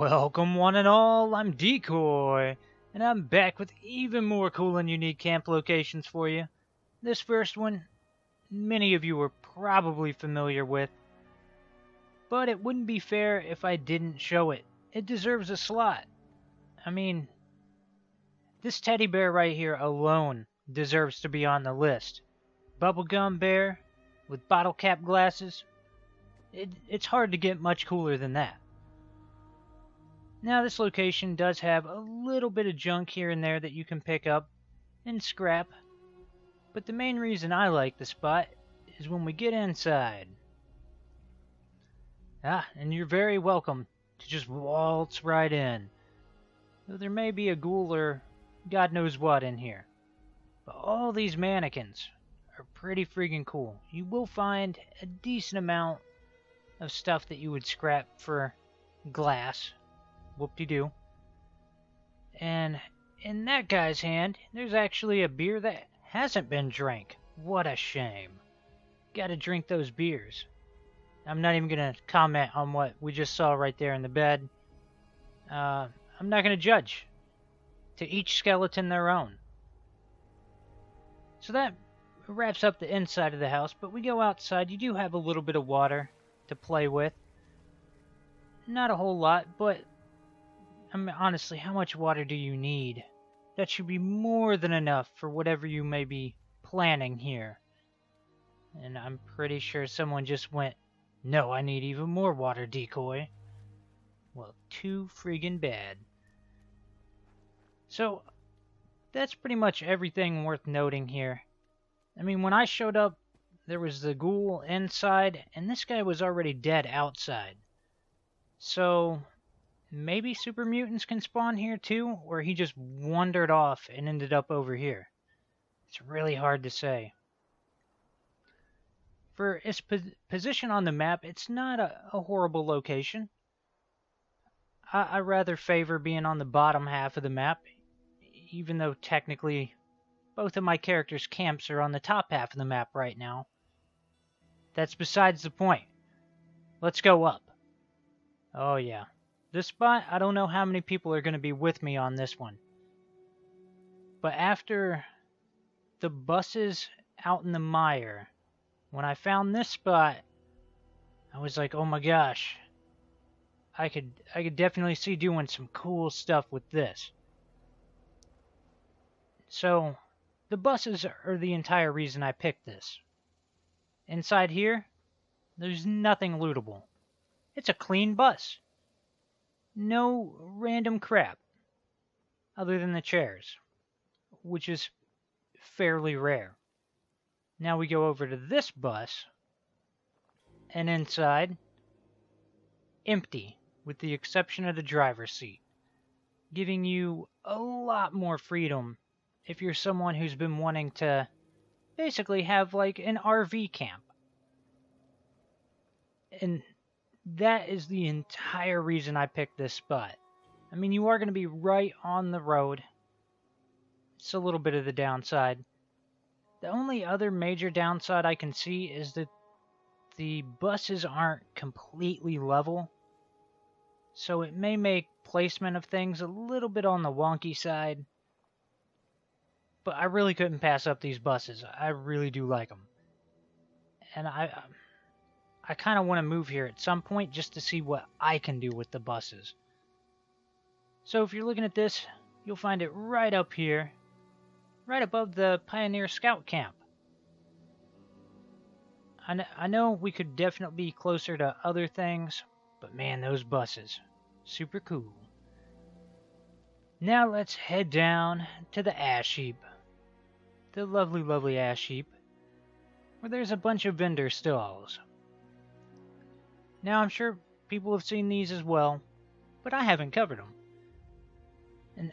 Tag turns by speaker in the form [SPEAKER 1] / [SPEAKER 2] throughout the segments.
[SPEAKER 1] Welcome one and all, I'm Decoy, and I'm back with even more cool and unique camp locations for you. This first one, many of you are probably familiar with, but it wouldn't be fair if I didn't show it. It deserves a slot. I mean, this teddy bear right here alone deserves to be on the list. Bubblegum bear with bottle cap glasses. It's hard to get much cooler than that. Now this location does have a little bit of junk here and there that you can pick up and scrap, but the main reason I like the spot is when we get inside. And you're very welcome to just waltz right in, though there may be a ghoul or God knows what in here. But all these mannequins are pretty freaking cool. You will find a decent amount of stuff that you would scrap for glass. Whoop-de-doo. And in that guy's hand, there's actually a beer that hasn't been drank. What a shame. Gotta drink those beers. I'm not even gonna comment on what we just saw right there in the bed. I'm not gonna judge. To each skeleton their own. So that wraps up the inside of the house, but we go outside. You do have a little bit of water to play with. Not a whole lot, but I mean, honestly, how much water do you need? That should be more than enough for whatever you may be planning here. And I'm pretty sure someone just went, "No, I need even more water, Decoy." Well, too friggin' bad. So, that's pretty much everything worth noting here. I mean, when I showed up, there was the ghoul inside, and this guy was already dead outside. So, maybe super mutants can spawn here too, or he just wandered off and ended up over here. It's really hard to say. For its position on the map, it's not a horrible location. I rather favor being on the bottom half of the map, even though technically both of my characters' camps are on the top half of the map right now. That's besides the point. Let's go up. Oh yeah. This spot, I don't know how many people are going to be with me on this one. But after the buses out in the Mire, when I found this spot, I was like, oh my gosh. I could definitely see doing some cool stuff with this. So, the buses are the entire reason I picked this. Inside here, there's nothing lootable. It's a clean bus. No random crap, other than the chairs, which is fairly rare. Now we go over to this bus, and inside, empty, with the exception of the driver's seat, giving you a lot more freedom if you're someone who's been wanting to basically have like an RV camp. And that is the entire reason I picked this spot. I mean, you are going to be right on the road. It's a little bit of the downside. The only other major downside I can see is that the buses aren't completely level. So it may make placement of things a little bit on the wonky side. But I really couldn't pass up these buses. I really do like them. And I kind of want to move here at some point just to see what I can do with the buses. So if you're looking at this, you'll find it right up here, right above the Pioneer Scout Camp. I know we could definitely be closer to other things, but man, those buses, super cool. Now let's head down to the ash heap. The lovely, lovely ash heap, where there's a bunch of vendor stalls. Now, I'm sure people have seen these as well, but I haven't covered them. And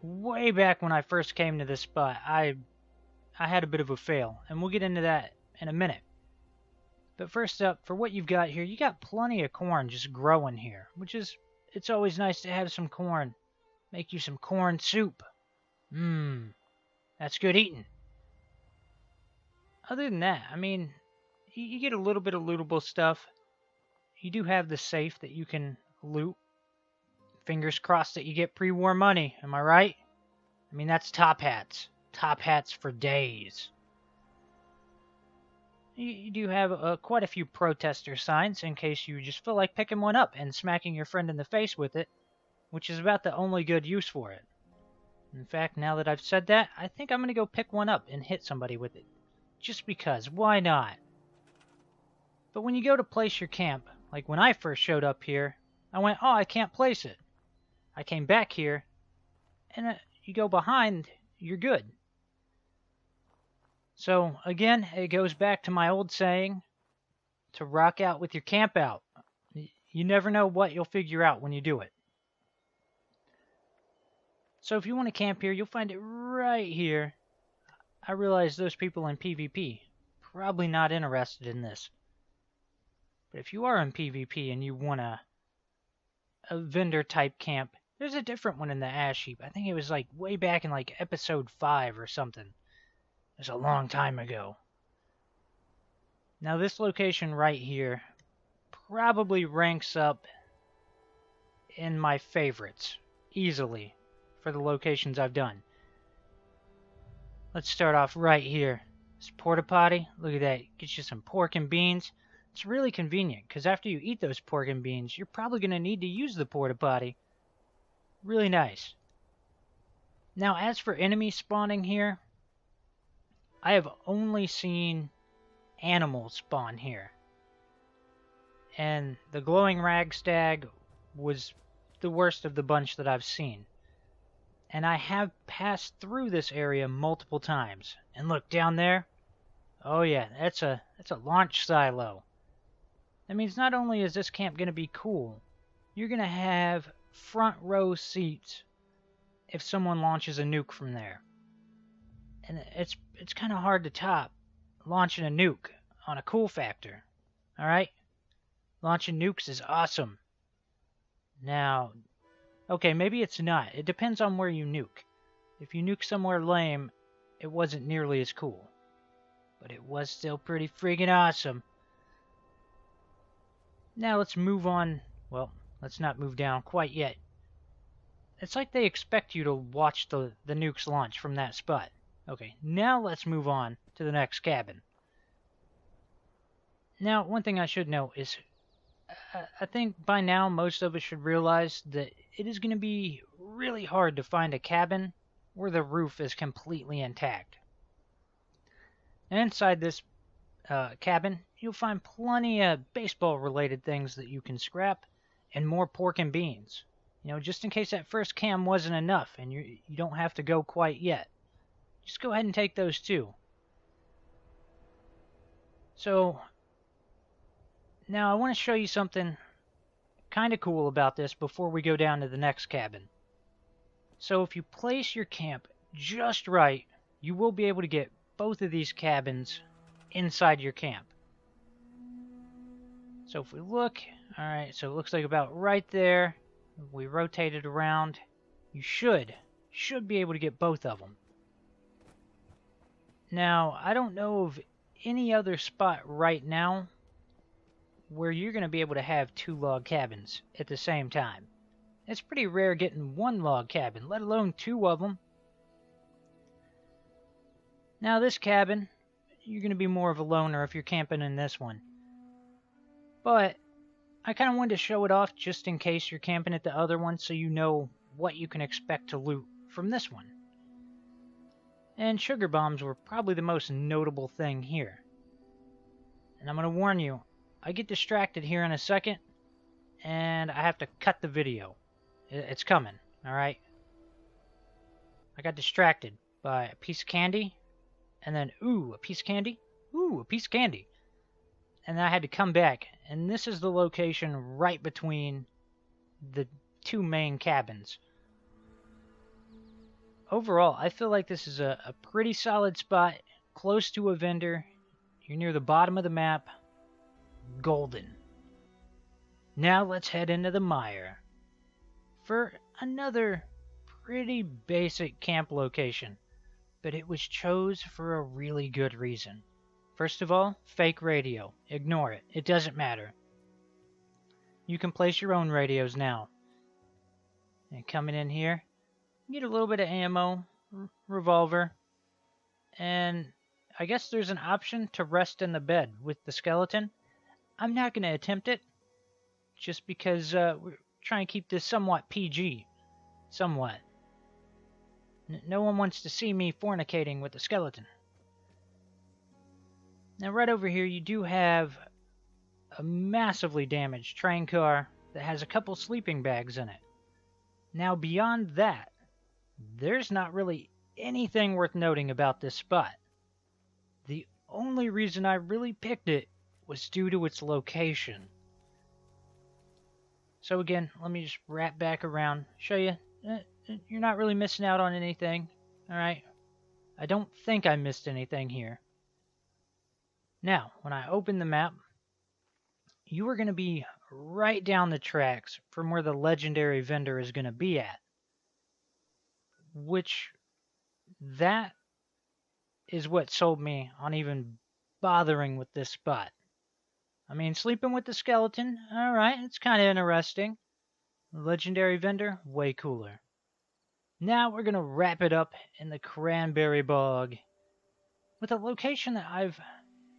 [SPEAKER 1] way back when I first came to this spot, I had a bit of a fail, and we'll get into that in a minute. But first up, for what you've got here, you got plenty of corn just growing here, which is, it's always nice to have some corn. Make you some corn soup. That's good eating. Other than that, I mean, you get a little bit of lootable stuff. You do have the safe that you can loot. Fingers crossed that you get pre-war money, am I right? I mean, that's top hats. Top hats for days. You do have quite a few protester signs in case you just feel like picking one up and smacking your friend in the face with it, which is about the only good use for it. In fact, now that I've said that, I think I'm going to go pick one up and hit somebody with it. Just because, why not? But when you go to place your camp, like when I first showed up here, I went, oh, I can't place it. I came back here, and you go behind, you're good. So, again, it goes back to my old saying, to rock out with your camp out. You never know what you'll figure out when you do it. So if you want to camp here, you'll find it right here. I realize those people in PvP probably not interested in this. But if you are in PvP and you want a vendor type camp, there's a different one in the ash heap. I think it was like way back in like episode 5 or something. It was a long time ago. Now this location right here probably ranks up in my favorites easily for the locations I've done. Let's start off right here. This porta potty, look at that, gets you some pork and beans. It's really convenient because after you eat those pork and beans, you're probably going to need to use the porta potty. Really nice. Now as for enemy spawning here, I have only seen animals spawn here. And the glowing rag stag was the worst of the bunch that I've seen. And I have passed through this area multiple times. And look, down there. Oh yeah, that's a launch silo. That means not only is this camp going to be cool, you're going to have front row seats if someone launches a nuke from there. And it's kind of hard to top launching a nuke on a cool factor. Alright? Launching nukes is awesome. Now, okay, maybe it's not. It depends on where you nuke. If you nuke somewhere lame, it wasn't nearly as cool. But it was still pretty friggin' awesome. Now let's move on. Well, let's not move down quite yet. It's like they expect you to watch the nukes launch from that spot. Okay, now let's move on to the next cabin. Now, one thing I should note is I think by now most of us should realize that it is going to be really hard to find a cabin where the roof is completely intact. And inside this cabin, you'll find plenty of baseball-related things that you can scrap and more pork and beans. You know, just in case that first cam wasn't enough and you don't have to go quite yet. Just go ahead and take those too. So, now I want to show you something kind of cool about this before we go down to the next cabin. So if you place your camp just right, you will be able to get both of these cabins inside your camp. So if we look, alright, so it looks like about right there. If we rotate it around, you should be able to get both of them. Now, I don't know of any other spot right now where you're going to be able to have 2 log cabins at the same time. It's pretty rare getting 1 log cabin, let alone 2 of them. Now this cabin, you're going to be more of a loner if you're camping in this one. But I kind of wanted to show it off just in case you're camping at the other one so you know what you can expect to loot from this one. And sugar bombs were probably the most notable thing here. And I'm going to warn you, I get distracted here in a second, and I have to cut the video. It's coming, alright? I got distracted by a piece of candy, and then, ooh, a piece of candy, ooh, a piece of candy. And then I had to come back, and this is the location right between the 2 main cabins. Overall, I feel like this is a pretty solid spot, close to a vendor. You're near the bottom of the map. Golden. Now let's head into the Mire for another pretty basic camp location, but it was chose for a really good reason. First of all, fake radio. Ignore it. It doesn't matter. You can place your own radios now. And coming in here, get a little bit of ammo, revolver, and I guess there's an option to rest in the bed with the skeleton. I'm not going to attempt it, just because we're trying to keep this somewhat PG. Somewhat. No one wants to see me fornicating with the skeleton. Now right over here you do have a massively damaged train car that has a couple sleeping bags in it. Now beyond that, there's not really anything worth noting about this spot. The only reason I really picked it was due to its location. So again, let me just wrap back around, show you, you're not really missing out on anything, alright? I don't think I missed anything here. Now, when I open the map, you are going to be right down the tracks from where the legendary vendor is going to be at. Which, that is what sold me on even bothering with this spot. I mean, sleeping with the skeleton, alright, it's kind of interesting. Legendary vendor, way cooler. Now we're going to wrap it up in the Cranberry Bog with a location that I've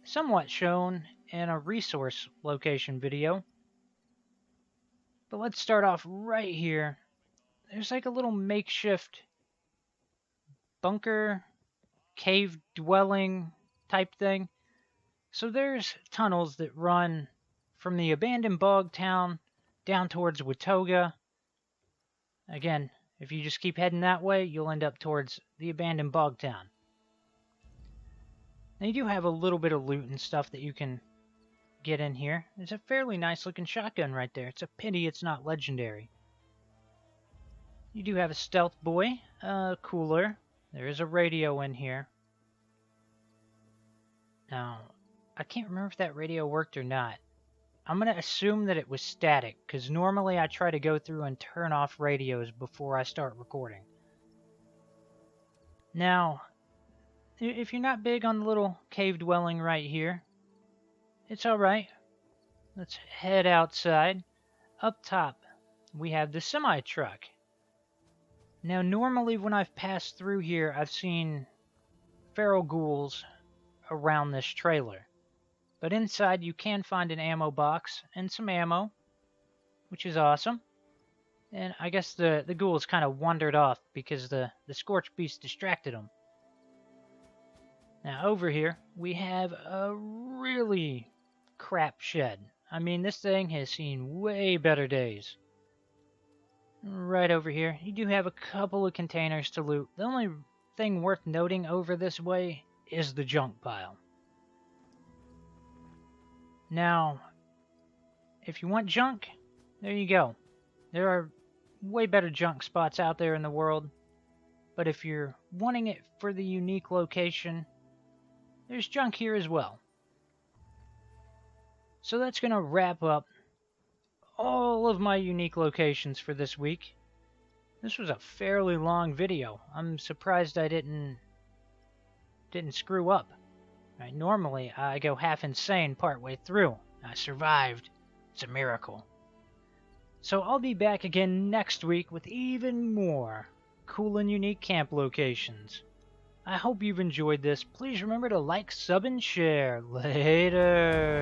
[SPEAKER 1] somewhat shown in a resource location video. But let's start off right here. There's like a little makeshift bunker, cave dwelling type thing. So there's tunnels that run from the abandoned bog town down towards Watoga. Again, if you just keep heading that way, you'll end up towards the abandoned bog town. Now you do have a little bit of loot and stuff that you can get in here. It's a fairly nice looking shotgun right there. It's a pity it's not legendary. You do have a stealth boy, cooler. There is a radio in here. Now, I can't remember if that radio worked or not. I'm going to assume that it was static, because normally I try to go through and turn off radios before I start recording. Now, if you're not big on the little cave dwelling right here, it's alright. Let's head outside. Up top, we have the semi-truck. Now, normally when I've passed through here, I've seen feral ghouls around this trailer. But inside, you can find an ammo box and some ammo, which is awesome. And I guess the ghouls kind of wandered off because the Scorched Beast distracted them. Now, over here, we have a really crap shed. I mean, this thing has seen way better days. Right over here, you do have a couple of containers to loot. The only thing worth noting over this way is the junk pile. Now, if you want junk, there you go. There are way better junk spots out there in the world. But if you're wanting it for the unique location, there's junk here as well. So that's going to wrap up all of my unique locations for this week. This was a fairly long video. I'm surprised I didn't screw up. Right, normally I go half insane partway through. I survived. It's a miracle. So I'll be back again next week with even more cool and unique camp locations. I hope you've enjoyed this. Please remember to like, sub, and share. Later.